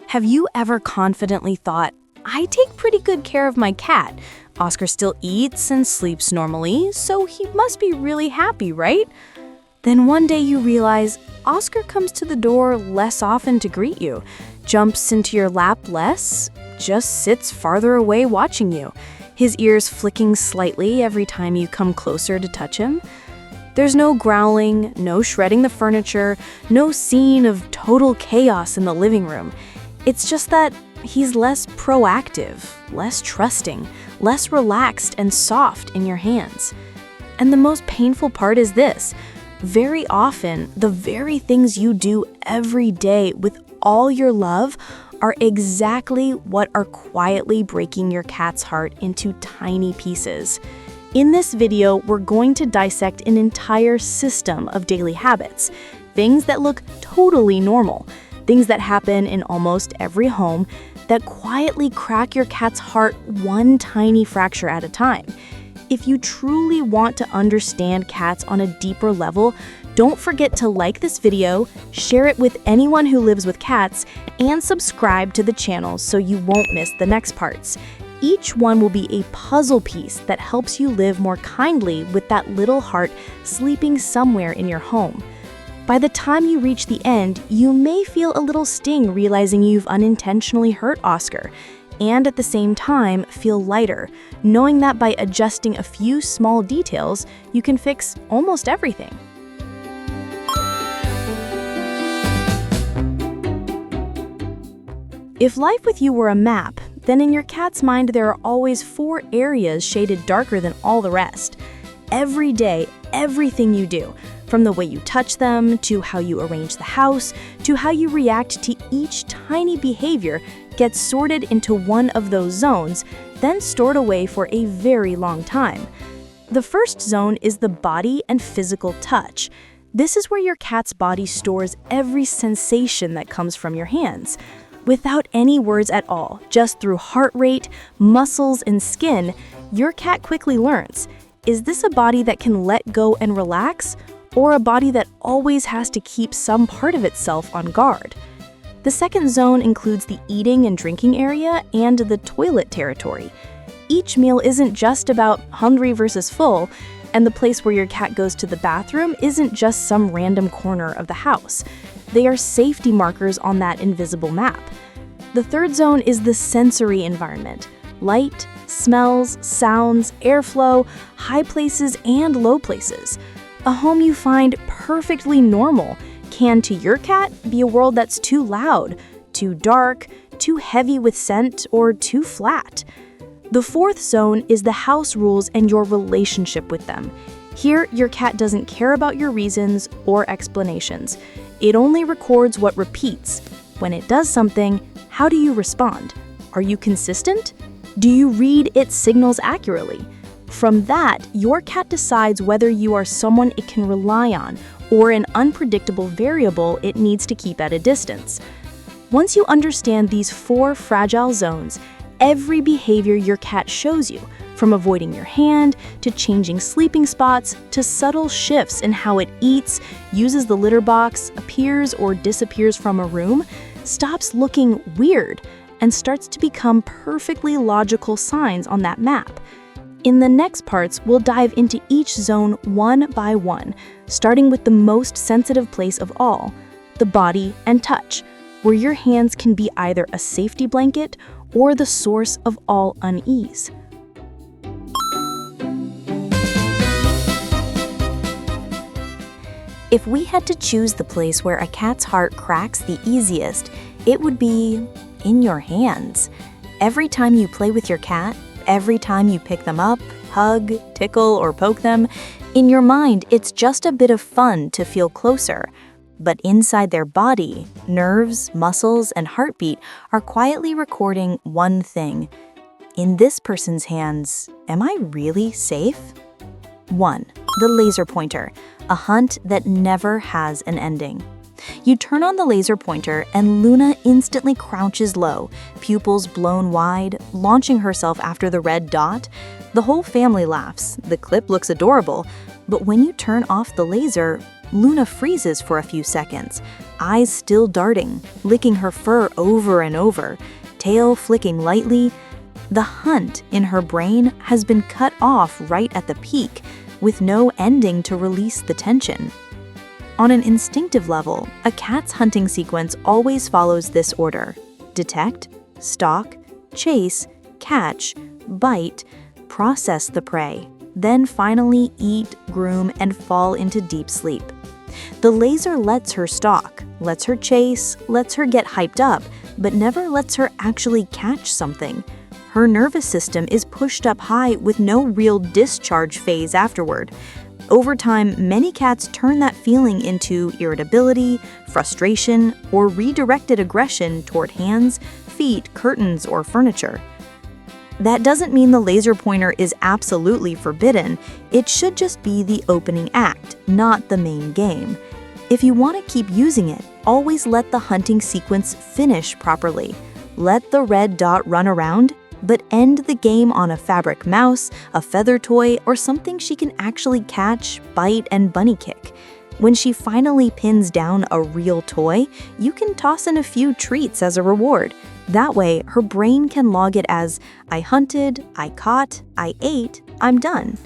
Have you ever confidently thought, I take pretty good care of my cat. Oscar still eats and sleeps normally, so he must be really happy, right? Then one day you realize Oscar comes to the door less often to greet you, jumps into your lap less, just sits farther away watching you, his ears flicking slightly every time you come closer to touch him. There's no growling, no shredding the furniture, no scene of total chaos in the living room. It's just that he's less proactive, less trusting, less relaxed and soft in your hands. And the most painful part is this. Very often, the very things you do every day with all your love are exactly what are quietly breaking your cat's heart into tiny pieces. In this video, we're going to dissect an entire system of daily habits, things that look totally normal, things that happen in almost every home that quietly crack your cat's heart one tiny fracture at a time. If you truly want to understand cats on a deeper level, don't forget to like this video, share it with anyone who lives with cats, and subscribe to the channel so you won't miss the next parts. Each one will be a puzzle piece that helps you live more kindly with that little heart sleeping somewhere in your home. By the time you reach the end, you may feel a little sting realizing you've unintentionally hurt Oscar, and at the same time feel lighter, knowing that by adjusting a few small details, you can fix almost everything. If life with you were a map, then in your cat's mind there are always 4 areas shaded darker than all the rest. Every day, everything you do, from the way you touch them, to how you arrange the house, to how you react to each tiny behavior, gets sorted into one of those zones, then stored away for a very long time. The first zone is the body and physical touch. This is where your cat's body stores every sensation that comes from your hands. Without any words at all, just through heart rate, muscles, and skin, your cat quickly learns, is this a body that can let go and relax, or a body that always has to keep some part of itself on guard? The second zone includes the eating and drinking area and the toilet territory. Each meal isn't just about hungry versus full, and the place where your cat goes to the bathroom isn't just some random corner of the house. They are safety markers on that invisible map. The third zone is the sensory environment. Light, smells, sounds, airflow, high places and low places. A home you find perfectly normal can, to your cat, be a world that's too loud, too dark, too heavy with scent, or too flat. The fourth zone is the house rules and your relationship with them. Here, your cat doesn't care about your reasons or explanations. It only records what repeats. When it does something, how do you respond? Are you consistent? Do you read its signals accurately? From that, your cat decides whether you are someone it can rely on or an unpredictable variable it needs to keep at a distance. Once you understand these 4 fragile zones, every behavior your cat shows you, from avoiding your hand, to changing sleeping spots, to subtle shifts in how it eats, uses the litter box, appears or disappears from a room, stops looking weird and starts to become perfectly logical signs on that map. In the next parts, we'll dive into each zone one by one, starting with the most sensitive place of all, the body and touch, where your hands can be either a safety blanket or the source of all unease. If we had to choose the place where a cat's heart cracks the easiest, it would be in your hands. Every time you play with your cat, every time you pick them up, hug, tickle, or poke them, in your mind, it's just a bit of fun to feel closer. But inside their body, nerves, muscles, and heartbeat are quietly recording one thing. In this person's hands, am I really safe? 1. The laser pointer, a hunt that never has an ending. You turn on the laser pointer and Luna instantly crouches low, pupils blown wide, launching herself after the red dot. The whole family laughs. The clip looks adorable, but when you turn off the laser, Luna freezes for a few seconds, eyes still darting, licking her fur over and over, tail flicking lightly. The hunt in her brain has been cut off right at the peak, with no ending to release the tension. On an instinctive level, a cat's hunting sequence always follows this order: detect, stalk, chase, catch, bite, process the prey, then finally eat, groom, and fall into deep sleep. The laser lets her stalk, lets her chase, lets her get hyped up, but never lets her actually catch something. Her nervous system is pushed up high with no real discharge phase afterward. Over time, many cats turn that feeling into irritability, frustration, or redirected aggression toward hands, feet, curtains, or furniture. That doesn't mean the laser pointer is absolutely forbidden. It should just be the opening act, not the main game. If you want to keep using it, always let the hunting sequence finish properly. Let the red dot run around, but end the game on a fabric mouse, a feather toy, or something she can actually catch, bite, and bunny kick. When she finally pins down a real toy, you can toss in a few treats as a reward. That way, her brain can log it as, I hunted, I caught, I ate, I'm done.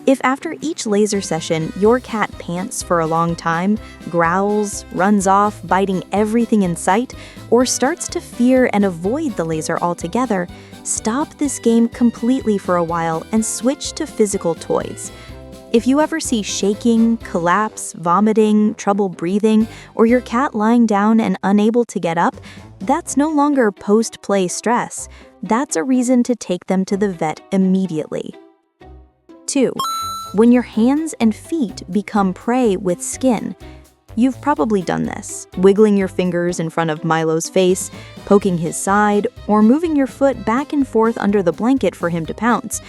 If after each laser session, your cat pants for a long time, growls, runs off, biting everything in sight, or starts to fear and avoid the laser altogether, stop this game completely for a while and switch to physical toys. If you ever see shaking, collapse, vomiting, trouble breathing, or your cat lying down and unable to get up, that's no longer post-play stress. That's a reason to take them to the vet immediately. 2. When your hands and feet become prey with skin. You've probably done this, wiggling your fingers in front of Milo's face, poking his side, or moving your foot back and forth under the blanket for him to pounce.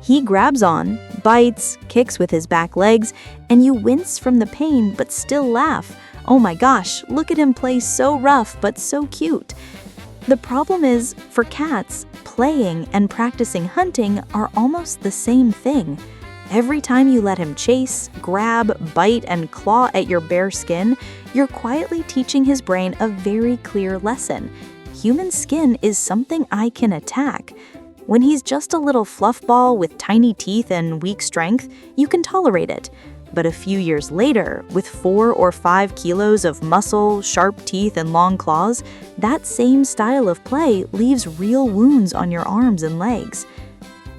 He grabs on, bites, kicks with his back legs, and you wince from the pain but still laugh. Oh my gosh, look at him play so rough but so cute. The problem is, for cats, playing and practicing hunting are almost the same thing. Every time you let him chase, grab, bite, and claw at your bare skin, you're quietly teaching his brain a very clear lesson. Human skin is something I can attack. When he's just a little fluff ball with tiny teeth and weak strength, you can tolerate it. But a few years later, with 4 or 5 kilos of muscle, sharp teeth, and long claws, that same style of play leaves real wounds on your arms and legs.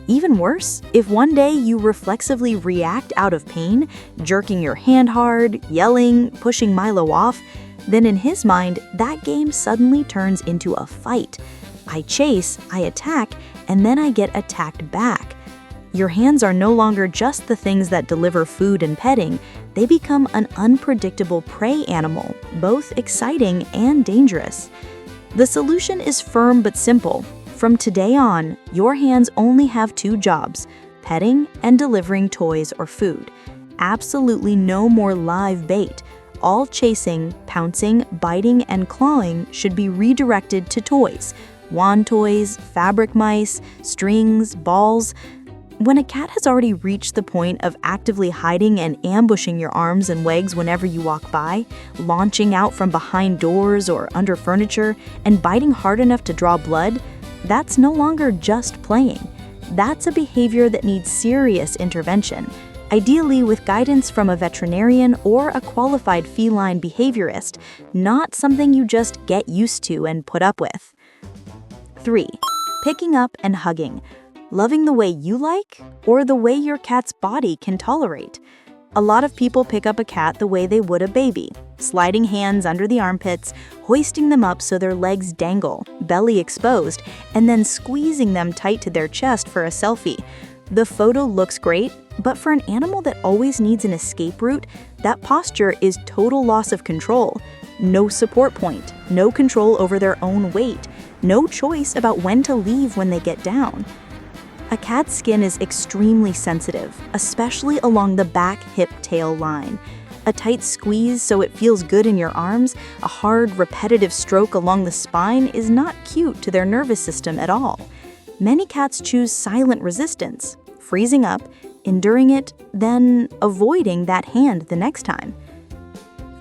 Even worse, if one day you reflexively react out of pain, jerking your hand hard, yelling, pushing Milo off, then in his mind, that game suddenly turns into a fight. I chase, I attack, and then I get attacked back. Your hands are no longer just the things that deliver food and petting, they become an unpredictable prey animal, both exciting and dangerous. The solution is firm but simple. From today on, your hands only have 2 jobs: petting and delivering toys or food. Absolutely no more live bait. All chasing, pouncing, biting, and clawing should be redirected to toys. Wand toys, fabric mice, strings, balls. When a cat has already reached the point of actively hiding and ambushing your arms and legs whenever you walk by, launching out from behind doors or under furniture, and biting hard enough to draw blood, that's no longer just playing. That's a behavior that needs serious intervention, ideally with guidance from a veterinarian or a qualified feline behaviorist, not something you just get used to and put up with. 3. Picking up and hugging. Loving the way you like or the way your cat's body can tolerate. A lot of people pick up a cat the way they would a baby, sliding hands under the armpits, hoisting them up so their legs dangle, belly exposed, and then squeezing them tight to their chest for a selfie. The photo looks great, but for an animal that always needs an escape route, that posture is total loss of control. No support point, no control over their own weight, no choice about when to leave when they get down. A cat's skin is extremely sensitive, especially along the back hip-tail line. A tight squeeze so it feels good in your arms, a hard, repetitive stroke along the spine is not cute to their nervous system at all. Many cats choose silent resistance, freezing up, enduring it, then avoiding that hand the next time.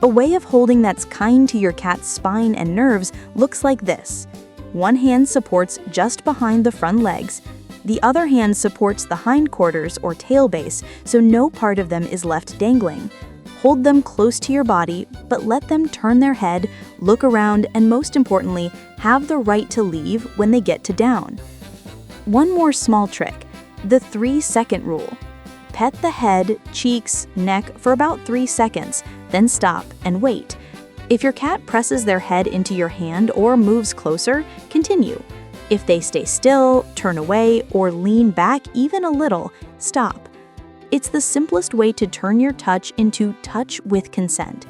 A way of holding that's kind to your cat's spine and nerves looks like this. One hand supports just behind the front legs. The other hand supports the hindquarters or tail base, so no part of them is left dangling. Hold them close to your body, but let them turn their head, look around, and most importantly, have the right to leave when they get to down. One more small trick, the 3-second rule. Pet the head, cheeks, neck for about 3 seconds, then stop and wait. If your cat presses their head into your hand or moves closer, continue. If they stay still, turn away, or lean back even a little, stop. It's the simplest way to turn your touch into touch with consent.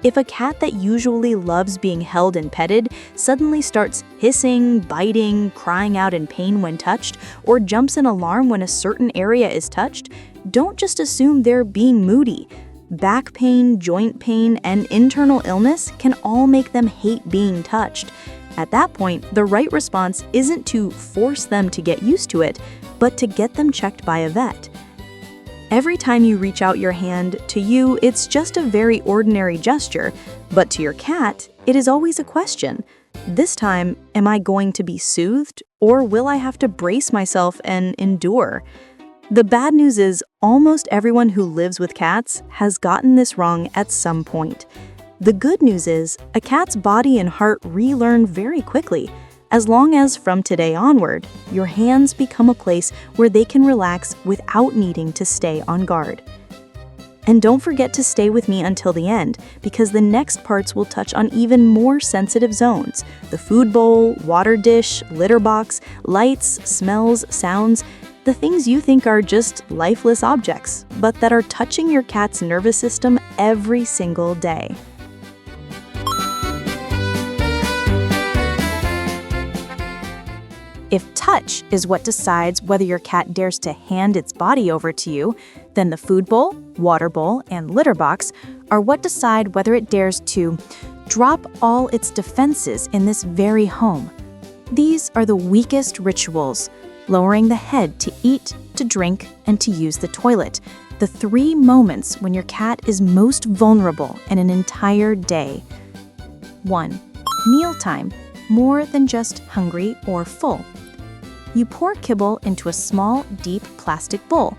If a cat that usually loves being held and petted suddenly starts hissing, biting, crying out in pain when touched, or jumps in alarm when a certain area is touched, don't just assume they're being moody. Back pain, joint pain, and internal illness can all make them hate being touched. At that point, the right response isn't to force them to get used to it, but to get them checked by a vet. Every time you reach out your hand, to you, it's just a very ordinary gesture, but to your cat, it is always a question. This time, am I going to be soothed, or will I have to brace myself and endure? The bad news is almost everyone who lives with cats has gotten this wrong at some point. The good news is a cat's body and heart relearn very quickly, as long as from today onward, your hands become a place where they can relax without needing to stay on guard. And don't forget to stay with me until the end, because the next parts will touch on even more sensitive zones: the food bowl, water dish, litter box, lights, smells, sounds, the things you think are just lifeless objects, but that are touching your cat's nervous system every single day. If touch is what decides whether your cat dares to hand its body over to you, then the food bowl, water bowl, and litter box are what decide whether it dares to drop all its defenses in this very home. These are the weakest rituals: lowering the head to eat, to drink, and to use the toilet. The 3 moments when your cat is most vulnerable in an entire day. 1. Mealtime, more than just hungry or full. You pour kibble into a small, deep plastic bowl.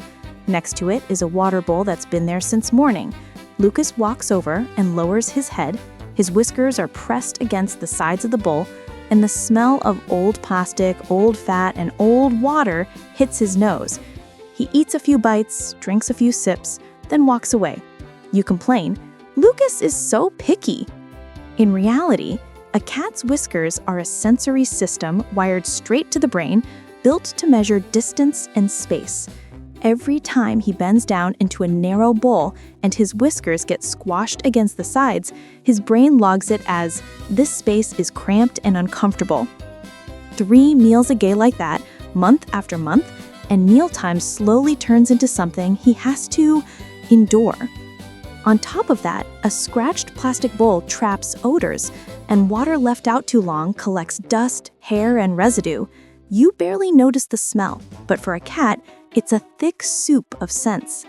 Next to it is a water bowl that's been there since morning. Lucas walks over and lowers his head. His whiskers are pressed against the sides of the bowl, and the smell of old plastic, old fat, and old water hits his nose. He eats a few bites, drinks a few sips, then walks away. You complain, "Lucas is so picky." In reality, a cat's whiskers are a sensory system wired straight to the brain, built to measure distance and space. Every time he bends down into a narrow bowl and his whiskers get squashed against the sides, his brain logs it as, "This space is cramped and uncomfortable." 3 meals a day like that, month after month, and mealtime slowly turns into something he has to endure. On top of that, a scratched plastic bowl traps odors, and water left out too long collects dust, hair, and residue. You barely notice the smell, but for a cat, it's a thick soup of scents.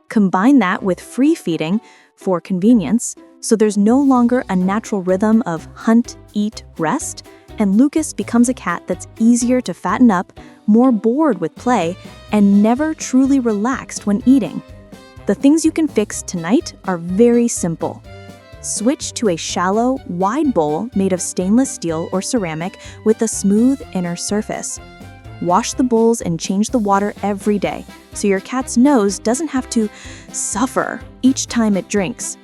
Combine that with free feeding for convenience, so there's no longer a natural rhythm of hunt, eat, rest, and Lucas becomes a cat that's easier to fatten up, more bored with play, and never truly relaxed when eating. The things you can fix tonight are very simple. Switch to a shallow, wide bowl made of stainless steel or ceramic with a smooth inner surface. Wash the bowls and change the water every day, so your cat's nose doesn't have to suffer each time it drinks.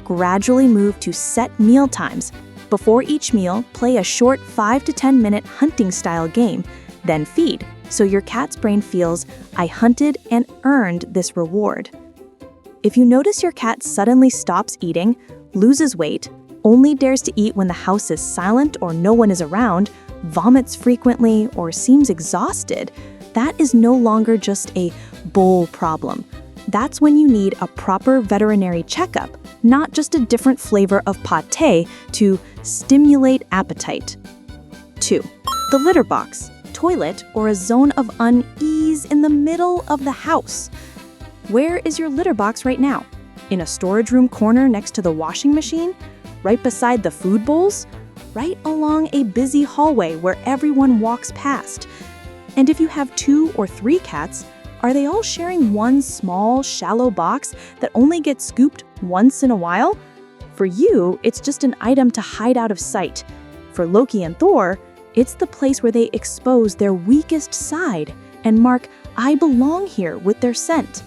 Gradually move to set meal times. Before each meal, play a short 5 to 10 minute hunting-style game, then feed, so your cat's brain feels, "I hunted and earned this reward." If you notice your cat suddenly stops eating, loses weight, only dares to eat when the house is silent or no one is around, vomits frequently, or seems exhausted, that is no longer just a bowl problem. That's when you need a proper veterinary checkup, not just a different flavor of pâté to stimulate appetite. 2. The litter box, toilet, or a zone of unease in the middle of the house. Where is your litter box right now? In a storage room corner next to the washing machine? Right beside the food bowls? Right along a busy hallway where everyone walks past? And if you have 2 or 3 cats, are they all sharing one small, shallow box that only gets scooped once in a while? For you, it's just an item to hide out of sight. For Loki and Thor, it's the place where they expose their weakest side and mark, "I belong here," with their scent.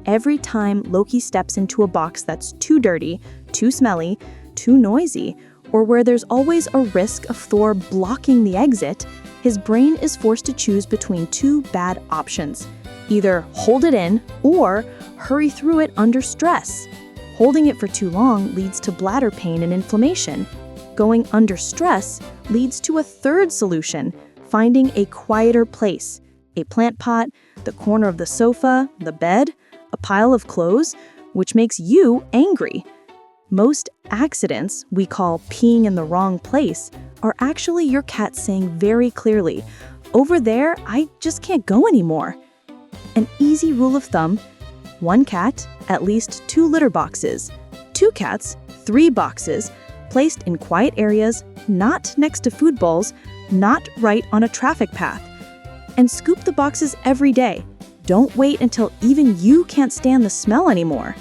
Every time Loki steps into a box that's too dirty, too smelly, too noisy, or where there's always a risk of Thor blocking the exit, his brain is forced to choose between 2 bad options. Either hold it in or hurry through it under stress. Holding it for too long leads to bladder pain and inflammation. Going under stress leads to a third solution, finding a quieter place. A plant pot, the corner of the sofa, the bed, a pile of clothes, which makes you angry. Most accidents we call peeing in the wrong place are actually your cat saying very clearly, "Over there, I just can't go anymore." An easy rule of thumb: 1 cat, at least 2 litter boxes. 2 cats, 3 boxes, placed in quiet areas, not next to food bowls, not right on a traffic path. And scoop the boxes every day. Don't wait until even you can't stand the smell anymore.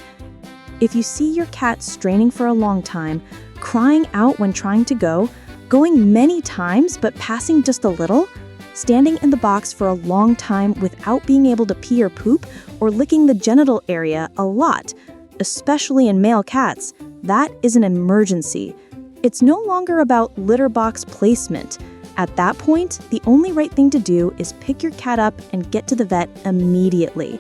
If you see your cat straining for a long time, crying out when trying to go, going many times but passing just a little, standing in the box for a long time without being able to pee or poop, or licking the genital area a lot, especially in male cats, that is an emergency. It's no longer about litter box placement. At that point, the only right thing to do is pick your cat up and get to the vet immediately.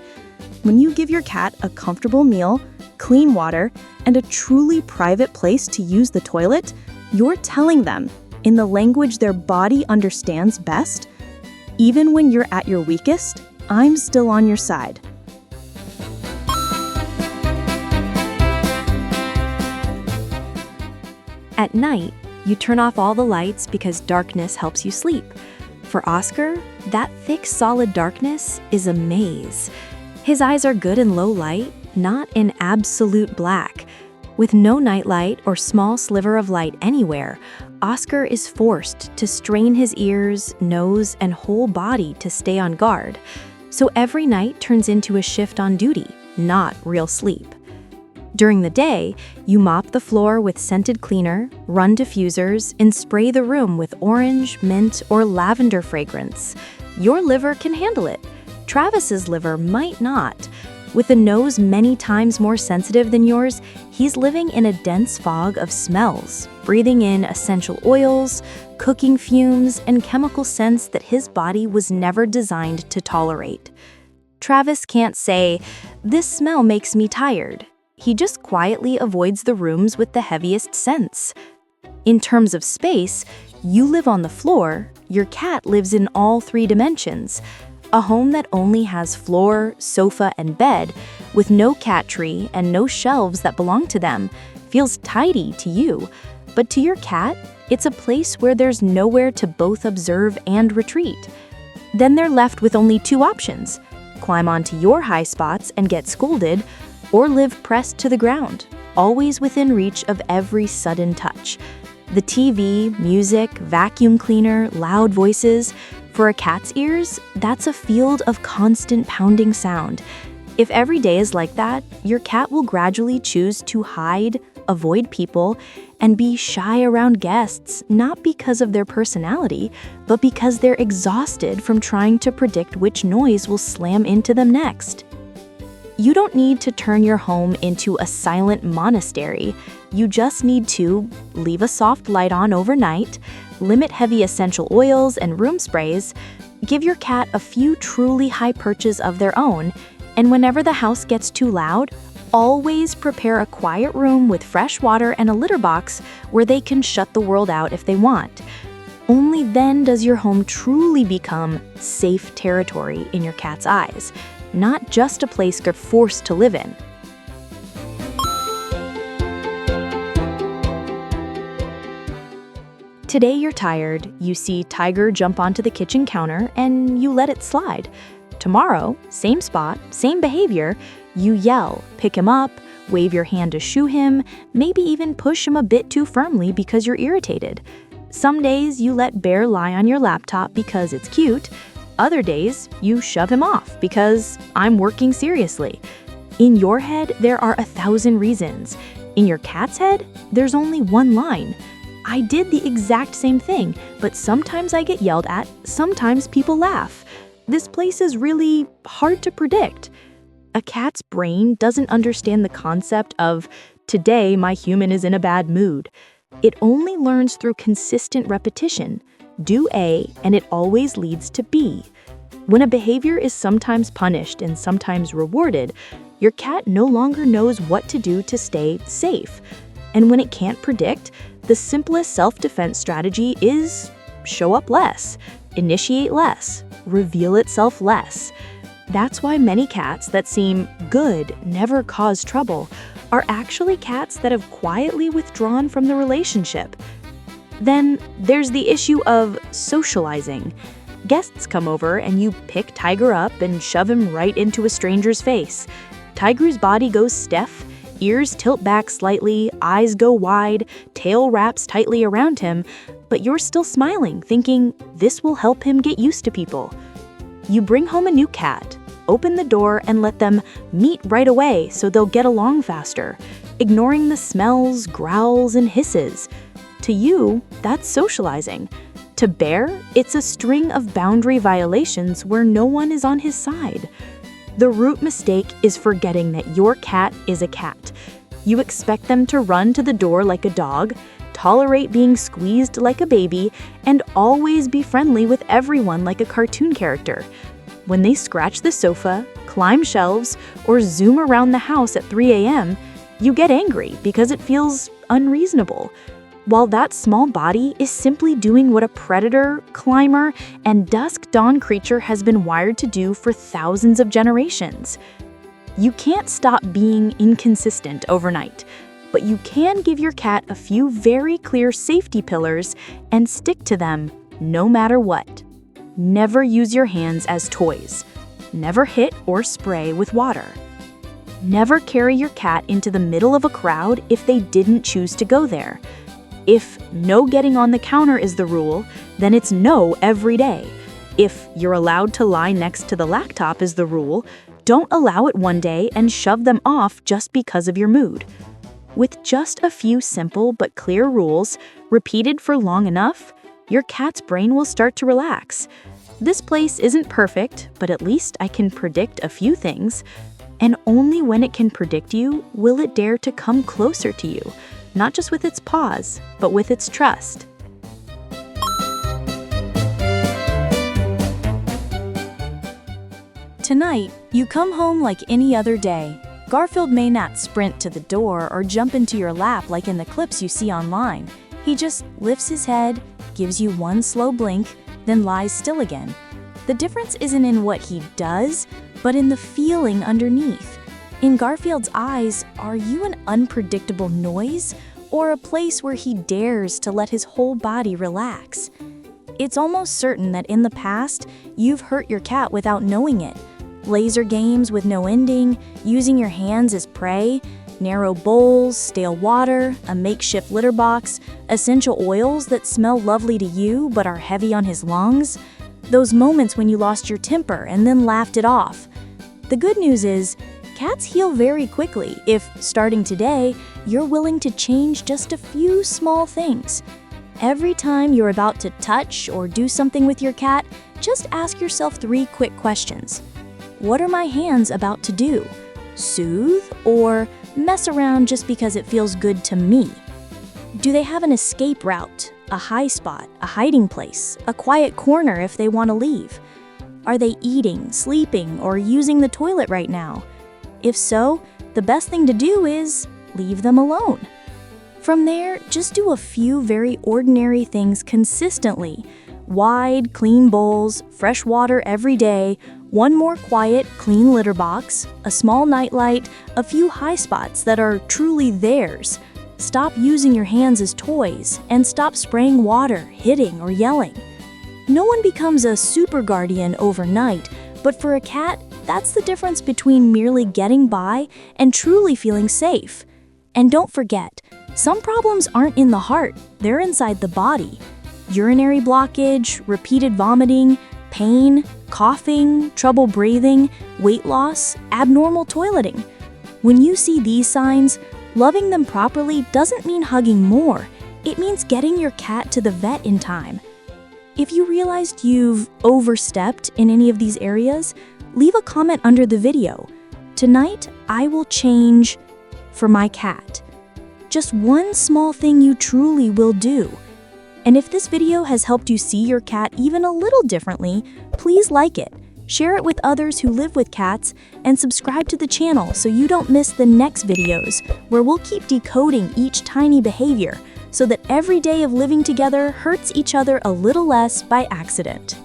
When you give your cat a comfortable meal, clean water, and a truly private place to use the toilet, you're telling them, in the language their body understands best, "Even when you're at your weakest, I'm still on your side." At night, you turn off all the lights because darkness helps you sleep. For Oscar, that thick, solid darkness is a maze. His eyes are good in low light, not in absolute black. With no nightlight or small sliver of light anywhere, Oscar is forced to strain his ears, nose, and whole body to stay on guard. So every night turns into a shift on duty, not real sleep. During the day, you mop the floor with scented cleaner, run diffusers, and spray the room with orange, mint, or lavender fragrance. Your liver can handle it. Travis's liver might not. With a nose many times more sensitive than yours, he's living in a dense fog of smells, breathing in essential oils, cooking fumes, and chemical scents that his body was never designed to tolerate. Travis can't say, "This smell makes me tired." He just quietly avoids the rooms with the heaviest scents. In terms of space, you live on the floor, your cat lives in all 3 dimensions. A home that only has floor, sofa, and bed, with no cat tree and no shelves that belong to them, feels tidy to you. But to your cat, it's a place where there's nowhere to both observe and retreat. Then they're left with only 2 options: climb onto your high spots and get scolded, or live pressed to the ground, always within reach of every sudden touch. The TV, music, vacuum cleaner, loud voices, for a cat's ears, that's a field of constant pounding sound. If every day is like that, your cat will gradually choose to hide, avoid people, and be shy around guests, not because of their personality, but because they're exhausted from trying to predict which noise will slam into them next. You don't need to turn your home into a silent monastery. You just need to leave a soft light on overnight, limit heavy essential oils and room sprays, give your cat a few truly high perches of their own, and whenever the house gets too loud, always prepare a quiet room with fresh water and a litter box where they can shut the world out if they want. Only then does your home truly become safe territory in your cat's eyes, not just a place you're forced to live in. Today you're tired, you see Tiger jump onto the kitchen counter, and you let it slide. Tomorrow, same spot, same behavior, you yell, pick him up, wave your hand to shoo him, maybe even push him a bit too firmly because you're irritated. Some days you let Bear lie on your laptop because it's cute. Other days you shove him off because I'm working seriously. In your head, there are 1,000 reasons. In your cat's head, there's only one line. I did the exact same thing, but sometimes I get yelled at, sometimes people laugh. This place is really hard to predict. A cat's brain doesn't understand the concept of, today my human is in a bad mood. It only learns through consistent repetition. Do A, and it always leads to B. When a behavior is sometimes punished and sometimes rewarded, your cat no longer knows what to do to stay safe. And when it can't predict, the simplest self-defense strategy is show up less, initiate less, reveal itself less. That's why many cats that seem good, never cause trouble, are actually cats that have quietly withdrawn from the relationship. Then there's the issue of socializing. Guests come over and you pick Tiger up and shove him right into a stranger's face. Tiger's body goes stiff, ears tilt back slightly, eyes go wide, tail wraps tightly around him, but you're still smiling, thinking this will help him get used to people. You bring home a new cat, open the door and let them meet right away so they'll get along faster, ignoring the smells, growls, and hisses. To you, that's socializing. To Bear, it's a string of boundary violations where no one is on his side. The root mistake is forgetting that your cat is a cat. You expect them to run to the door like a dog, tolerate being squeezed like a baby, and always be friendly with everyone like a cartoon character. When they scratch the sofa, climb shelves, or zoom around the house at 3 a.m., you get angry because it feels unreasonable. While that small body is simply doing what a predator, climber, and dusk dawn creature has been wired to do for thousands of generations. You can't stop being inconsistent overnight, but you can give your cat a few very clear safety pillars and stick to them no matter what. Never use your hands as toys. Never hit or spray with water. Never carry your cat into the middle of a crowd if they didn't choose to go there. If no getting on the counter is the rule, then it's no every day. If you're allowed to lie next to the laptop is the rule, don't allow it one day and shove them off just because of your mood. With just a few simple but clear rules, repeated for long enough, your cat's brain will start to relax. This place isn't perfect, but at least I can predict a few things. And only when it can predict you will it dare to come closer to you. Not just with its paws, but with its trust. Tonight, you come home like any other day. Garfield may not sprint to the door or jump into your lap like in the clips you see online. He just lifts his head, gives you one slow blink, then lies still again. The difference isn't in what he does, but in the feeling underneath. In Garfield's eyes, are you an unpredictable noise or a place where he dares to let his whole body relax? It's almost certain that in the past, you've hurt your cat without knowing it. Laser games with no ending, using your hands as prey, narrow bowls, stale water, a makeshift litter box, essential oils that smell lovely to you but are heavy on his lungs. Those moments when you lost your temper and then laughed it off. The good news is, cats heal very quickly if, starting today, you're willing to change just a few small things. Every time you're about to touch or do something with your cat, just ask yourself 3 quick questions. What are my hands about to do? Soothe or mess around just because it feels good to me? Do they have an escape route, a high spot, a hiding place, a quiet corner if they want to leave? Are they eating, sleeping, or using the toilet right now? If so, the best thing to do is leave them alone. From there, just do a few very ordinary things consistently. Wide, clean bowls, fresh water every day, one more quiet, clean litter box, a small nightlight, a few high spots that are truly theirs. Stop using your hands as toys and stop spraying water, hitting, or yelling. No one becomes a super guardian overnight, but for a cat, That's the difference between merely getting by and truly feeling safe. And don't forget, some problems aren't in the heart, they're inside the body. Urinary blockage, repeated vomiting, pain, coughing, trouble breathing, weight loss, abnormal toileting. When you see these signs, loving them properly doesn't mean hugging more. It means getting your cat to the vet in time. If you realized you've overstepped in any of these areas, leave a comment under the video. Tonight, I will change for my cat. Just one small thing you truly will do. And if this video has helped you see your cat even a little differently, please like it, share it with others who live with cats, and subscribe to the channel so you don't miss the next videos where we'll keep decoding each tiny behavior so that every day of living together hurts each other a little less by accident.